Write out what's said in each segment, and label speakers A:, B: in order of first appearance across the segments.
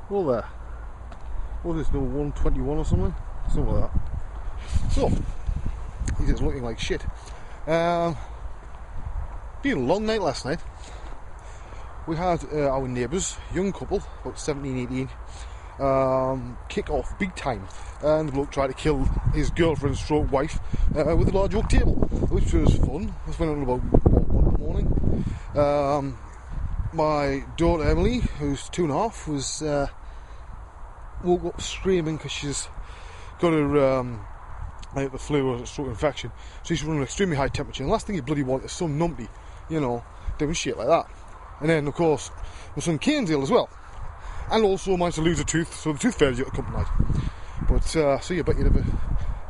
A: Well there. What is this, number 121 or something? Something like that. So, he's just looking like shit. Been a long night last night. We had our neighbours, young couple, about 17, 18, kick off big time. And the bloke tried to kill his girlfriend stroke wife with a large oak table, which was fun. This went on about 1 in the morning. My daughter Emily, who's 2.5, was woke up screaming because she's got her the flu or a stroke infection, so she's running an extremely high temperature. And the last thing you bloody want is some numpty, doing shit like that. And then, of course, my son Kane's ill as well, and also managed to lose a tooth, so the tooth fairy's out a couple of nights. But so you bet you'd have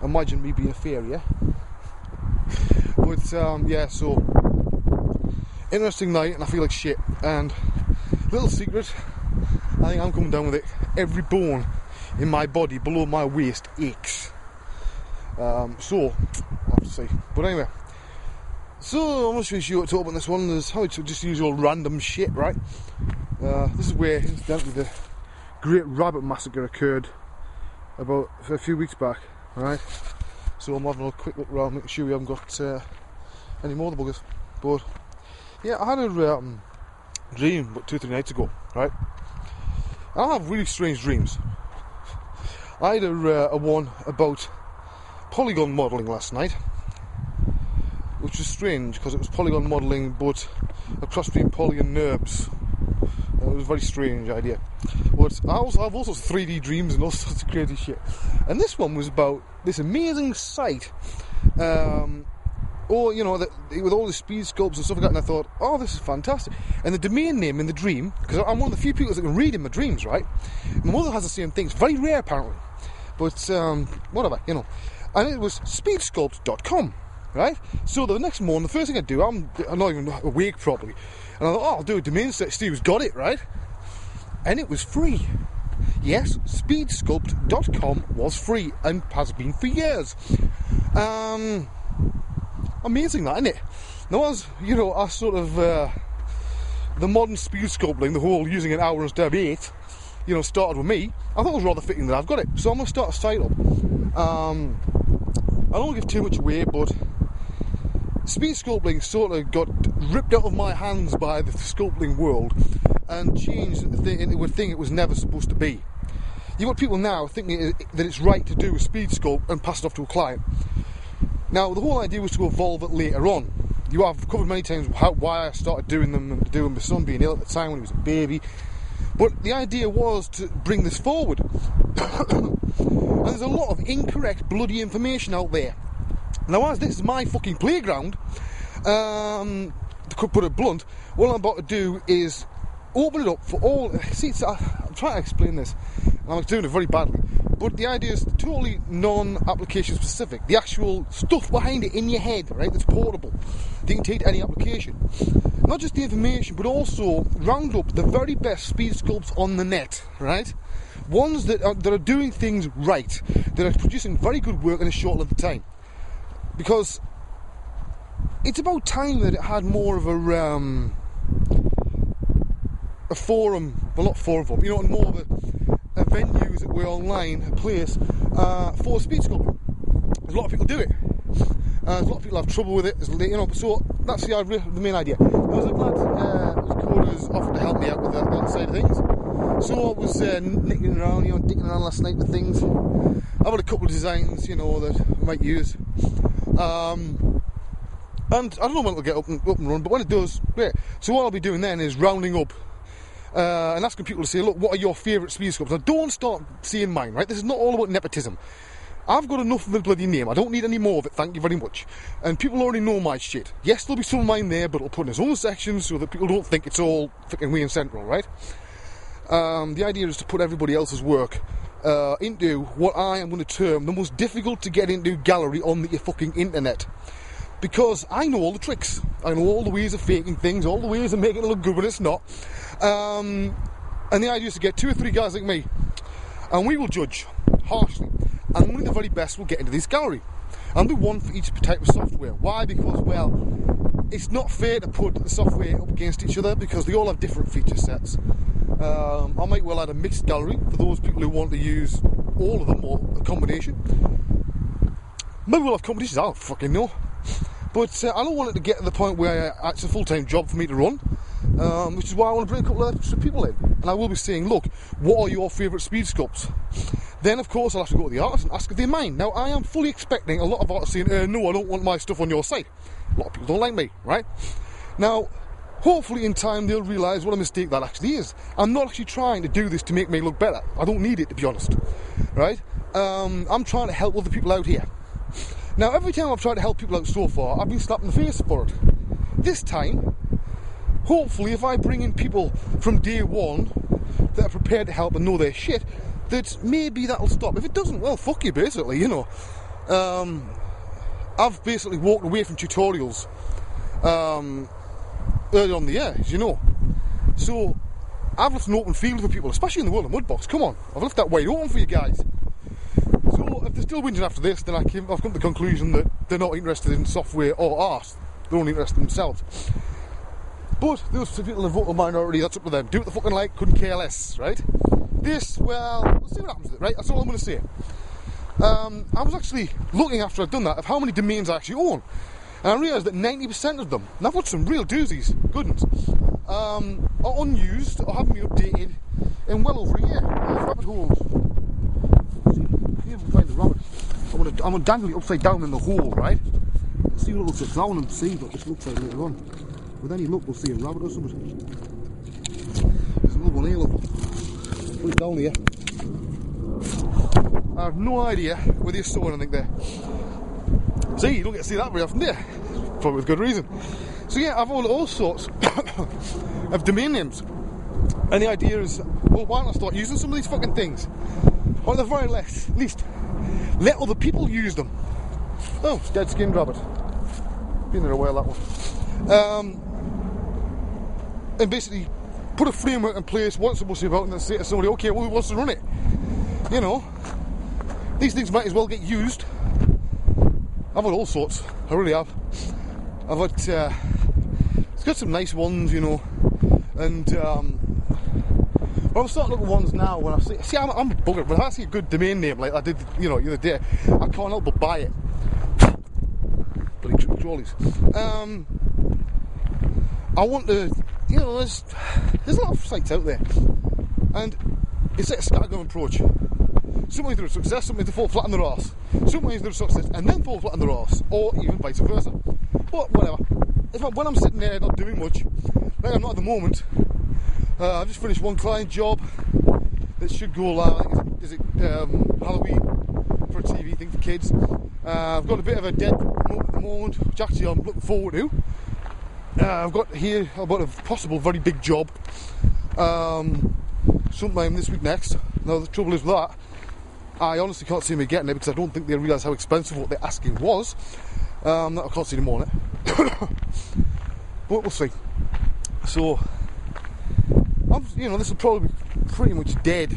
A: imagine me being a fairy, yeah. But so interesting night, and I feel like shit. And little secret, I think I'm coming down with it. Every bone in my body below my waist aches. So I'll have to see. But anyway, so I'm not sure what to talk about this one. There's how it's just usual random shit, right? This is where, incidentally, the Great Rabbit Massacre occurred about a few weeks back, right? So I'm having a quick look around, making sure we haven't got any more of the buggers. But yeah, I had a dream about 2-3 nights ago, right? I have really strange dreams. I had a one about polygon modelling last night, which was strange because it was polygon modelling but a cross between poly and NURBS. It was a very strange idea. But I also have all sorts of 3D dreams and all sorts of crazy shit. And this one was about this amazing site, with all the speed sculpts and stuff like that. And I thought, oh, this is fantastic. And the domain name in the dream, because I'm one of the few people that can read in my dreams, right? My mother has the same thing. It's very rare, apparently. But whatever, And it was speedsculpt.com. Right? So the next morning, the first thing I do, I'm not even awake properly, and I thought, I'll do a domain search. Steve's got it, right? And it was free. Yes, speedsculpt.com was free and has been for years. Amazing, that, isn't it? Now, as I sort of the modern speed sculpting, the whole using an hour instead of 8, started with me. I thought it was rather fitting that I've got it. So I'm going to start a site up. I don't want to give too much away, but speed sculpting sort of got ripped out of my hands by the sculpting world and changed into a thing it was never supposed to be. You've got people now thinking that it's right to do a speed sculpt and pass it off to a client. Now, the whole idea was to evolve it later on. I've covered many times why I started doing them and doing my son being ill at the time when he was a baby. But the idea was to bring this forward. And there's a lot of incorrect bloody information out there. Now, as this is my fucking playground, to put it blunt, what I'm about to do is open it up for all. See, I'm trying to explain this, and I'm doing it very badly. But the idea is totally non-application specific. The actual stuff behind it in your head, right? That's portable. You can take to any application. Not just the information, but also round up the very best speed sculpts on the net, right? Ones that are doing things right, that are producing very good work in a short length of time. Because it's about time that it had more of a forum, well, not forum, but more of a venue, as it were, online, a place for speed sculpting. There's a lot of people do it. There's a lot of people have trouble with it, so that's the main idea. I was glad Dakota's offered to help me out with that side of things. So I was nicking around, dicking around last night with things. I've had a couple of designs, that I might use. And I don't know when it'll get up and run, but when it does, great. So what I'll be doing then is rounding up and asking people to say, look, what are your favourite speed sculpts? Now, don't start saying mine, right? This is not all about nepotism. I've got enough of the bloody name. I don't need any more of it, thank you very much. And people already know my shit. Yes, there'll be some of mine there, but it'll put in its own section so that people don't think it's all fucking Wayne Central, right? The idea is to put everybody else's work into what I am going to term the most difficult to get into gallery on the fucking internet. Because I know all the tricks. I know all the ways of faking things, all the ways of making it look good when it's not. And the idea is to get 2 or 3 guys like me, and we will judge harshly. And only the very best will get into this gallery. And there'll be one for each type of software. Why? Because, well, it's not fair to put the software up against each other because they all have different feature sets. I might well add a mixed gallery for those people who want to use all of them or a combination. Maybe we'll have competitions, I don't fucking know. But I don't want it to get to the point where it's a full-time job for me to run, which is why I want to bring a couple of extra people in. And I will be saying, look, what are your favourite speed sculpts? Then, of course, I'll have to go to the artist and ask if they mind. Now, I am fully expecting a lot of artists saying, no, I don't want my stuff on your site. A lot of people don't like me, right? Now, hopefully in time they'll realise what a mistake that actually is. I'm not actually trying to do this to make me look better. I don't need it, to be honest, right? I'm trying to help other people out here. Now, every time I've tried to help people out so far, I've been slapped in the face for it. This time, hopefully, if I bring in people from day one that are prepared to help and know their shit, that maybe that'll stop. If it doesn't, well, fuck you, basically, you know. I've basically walked away from tutorials early on in the year, as you know. So, I've left an open field for people, especially in the world of Mudbox. Come on, I've left that wide open for you guys. So, if they're still whinging after this, then I've come to the conclusion that they're not interested in software or art. They're only interested in themselves. But those people in the vocal minority, that's up to them. Do what they fucking like, couldn't care less, right? This, well, we'll see what happens with it, right? That's all I'm going to say. I was actually looking after I'd done that of how many domains I actually own. And I realised that 90% of them, and I've got some real doozies, good ones, are unused or haven't been updated in well over a year. Rabbit holes. See, here we find the rabbit. I'm going to dangle it upside down in the hole, right? Let's see what it looks like, because I want to see what this looks like later on. With any luck, we'll see a rabbit or something. There's another one here, look. Put it down here. I have no idea whether you saw anything there. See, you don't get to see that very often, do you? Probably with good reason. So yeah, I've all sorts of domain names. And the idea is, well, why not start using some of these fucking things? Or at the very least, let other people use them. Oh, it's dead skinned rabbit. Been there a while, that one. And basically put a framework in place, what it's supposed to be about, and then say to somebody, okay, well, who wants to run it? You know, these things might as well get used. I've had all sorts, I really have. I've had, it's got some nice ones, you know, and but I'm starting to look at ones now when I see I'm a bugger, but if I see a good domain name like I did, you know, the other day, I can't help but buy it. Bloody trolleys. I want to, you know, there's a lot of sites out there, and it's like a scattergun approach. Sometimes they're a success, sometimes they fall flat on their arse. Sometimes they're a success and then fall flat on their arse, or even vice versa. But whatever. When I'm sitting there not doing much, like I'm not at the moment, I've just finished one client job that should go live. Is it Halloween for a TV thing for kids? I've got a bit of a dead moment at the moment, which actually I'm looking forward to. I've got a possible very big job sometime this week next. Now the trouble is with that, I honestly can't see me getting it because I don't think they realise how expensive what they're asking was. I can't see them on it. But we'll see. So, this will probably be pretty much dead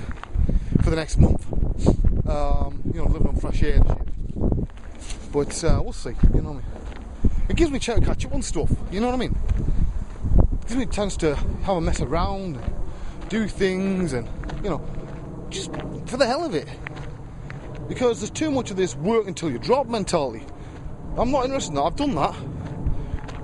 A: for the next month. Living on fresh air and shit. But we'll see, you know what I mean. It gives me a chance to catch up on stuff, you know what I mean? It gives me a chance to have a mess around and do things and, you know, just for the hell of it. Because there's too much of this work until you drop mentality. I'm not interested in that, I've done that.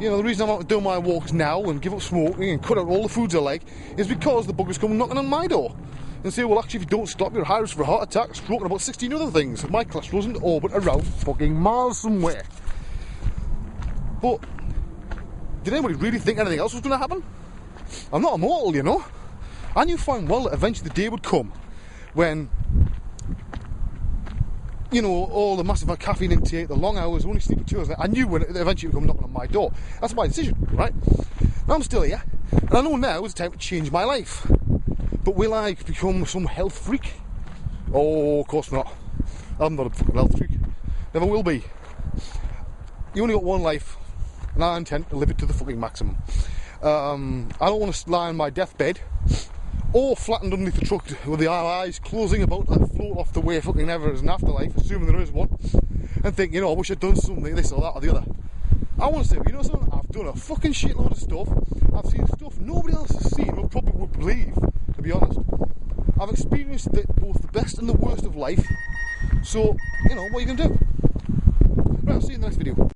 A: You know, the reason I'm out doing my walks now and give up smoking and cut out all the foods I like is because the buggers come knocking on my door and say, well, actually, if you don't stop, you're high risk for a heart attack, stroke, and about 16 other things. My cholesterol's in orbit around fucking miles somewhere. But did anybody really think anything else was going to happen? I'm not immortal, you know. I knew fine well that eventually the day would come when, you know, all the massive caffeine intake, the long hours, only sleeping 2 hours, I knew when it eventually would come knocking on my door. That's my decision, right? Now I'm still here, and I know now is the time to change my life. But will I become some health freak? Oh, of course not. I'm not a fucking health freak. Never will be. You only got one life, and I intend to live it to the fucking maximum. I don't want to lie on my deathbed or flattened underneath the truck with the eyes closing about to float off the way fucking ever is an afterlife, assuming there is one, and think, you know, I wish I'd done something, this or that or the other. I want to say, you know something, I've done a fucking shitload of stuff. I've seen stuff nobody else has seen or probably would believe to be honest. I've experienced both the best and the worst of life, so, you know, what are you going to do? Right, I'll see you in the next video.